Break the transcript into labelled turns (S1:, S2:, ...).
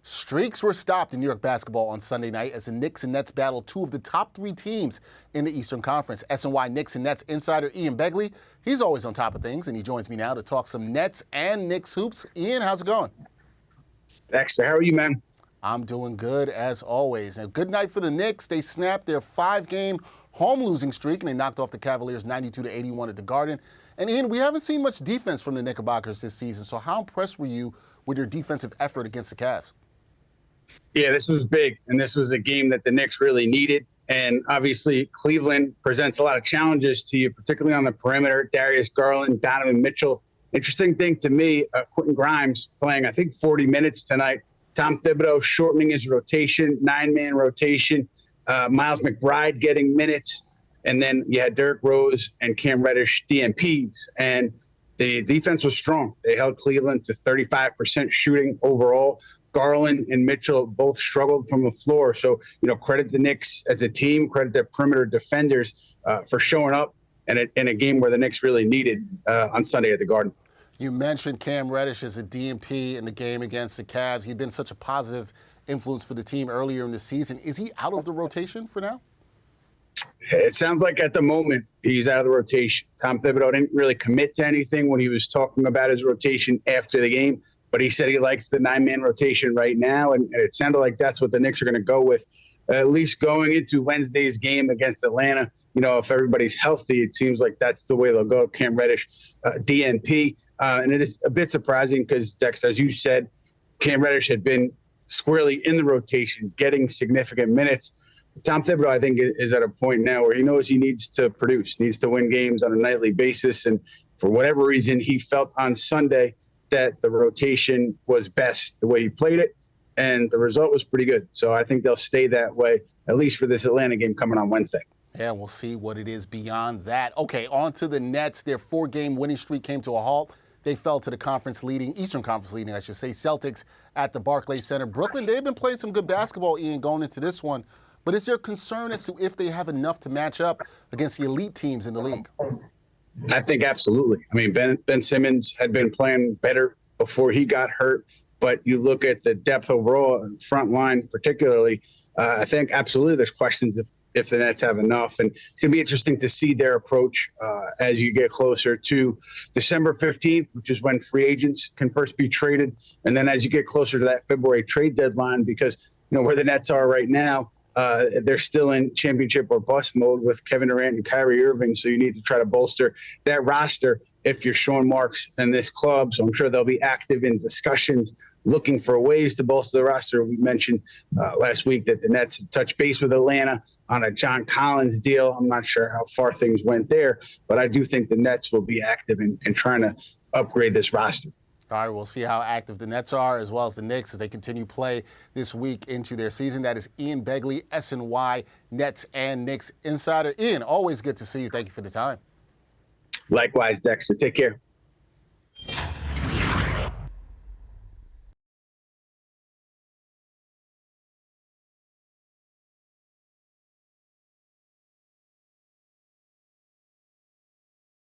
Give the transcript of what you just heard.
S1: Streaks were stopped in New York basketball on Sunday night as the Knicks and Nets battled two of the top three teams in the Eastern Conference. SNY Knicks and Nets insider Ian Begley, he's always on top of things, and he joins me now to talk some Nets and Knicks hoops. Ian, how's it going?
S2: Dexter, how are you, man?
S1: I'm doing good as always. And good night for the Knicks. They snapped their 5-game home losing streak and they knocked off the Cavaliers 92-81 at the Garden. And Ian, we haven't seen much defense from the Knickerbockers this season. So how impressed were you with your defensive effort against the Cavs?
S2: Yeah, this was big, and this was a game that the Knicks really needed. And obviously, Cleveland presents a lot of challenges to you, particularly on the perimeter. Darius Garland, Donovan Mitchell. Interesting thing to me, Quentin Grimes playing, I think, 40 minutes tonight. Tom Thibodeau shortening his rotation, 9-man rotation. Miles McBride getting minutes. And then you had Derrick Rose and Cam Reddish DNPs. And the defense was strong. They held Cleveland to 35% shooting overall. Garland and Mitchell both struggled from the floor. So, credit the Knicks as a team, credit their perimeter defenders for showing up in a game where the Knicks really needed on Sunday at the Garden.
S1: You mentioned Cam Reddish as a DNP in the game against the Cavs. He'd been such a positive influence for the team earlier in the season. Is he out of the rotation for now?
S2: It sounds like at the moment he's out of the rotation. Tom Thibodeau didn't really commit to anything when he was talking about his rotation after the game. But he said he likes the 9-man rotation right now, and it sounded like that's what the Knicks are going to go with, at least going into Wednesday's game against Atlanta. If everybody's healthy, it seems like that's the way they'll go. Cam Reddish, DNP. And it is a bit surprising because, Dexter, as you said, Cam Reddish had been squarely in the rotation, getting significant minutes. Tom Thibodeau, I think, is at a point now where he knows he needs to produce, needs to win games on a nightly basis. And for whatever reason, he felt on Sunday that the rotation was best the way he played it, and the result was pretty good. So I think they'll stay that way, at least for this Atlanta game coming on Wednesday.
S1: Yeah, we'll see what it is beyond that. Okay, on to the Nets. Their 4-game winning streak came to a halt. They fell to the Eastern Conference leading, Celtics at the Barclays Center. Brooklyn, they've been playing some good basketball, Ian, going into this one. But is there concern as to if they have enough to match up against the elite teams in the league?
S2: I think absolutely. I mean, Ben Simmons had been playing better before he got hurt, but you look at the depth overall, front line particularly, I think absolutely there's questions if the Nets have enough. And it's going to be interesting to see their approach as you get closer to December 15th, which is when free agents can first be traded. And then as you get closer to that February trade deadline, because, where the Nets are right now, they're still in championship or bust mode with Kevin Durant and Kyrie Irving. So you need to try to bolster that roster if you're Sean Marks and this club. So I'm sure they'll be active in discussions looking for ways to bolster the roster. We mentioned last week that the Nets touched base with Atlanta on a John Collins deal. I'm not sure how far things went there, but I do think the Nets will be active in trying to upgrade this roster.
S1: All right, we'll see how active the Nets are as well as the Knicks as they continue play this week into their season. That is Ian Begley, SNY Nets and Knicks insider. Ian, always good to see you. Thank you for the time.
S2: Likewise, Dexter. Take care.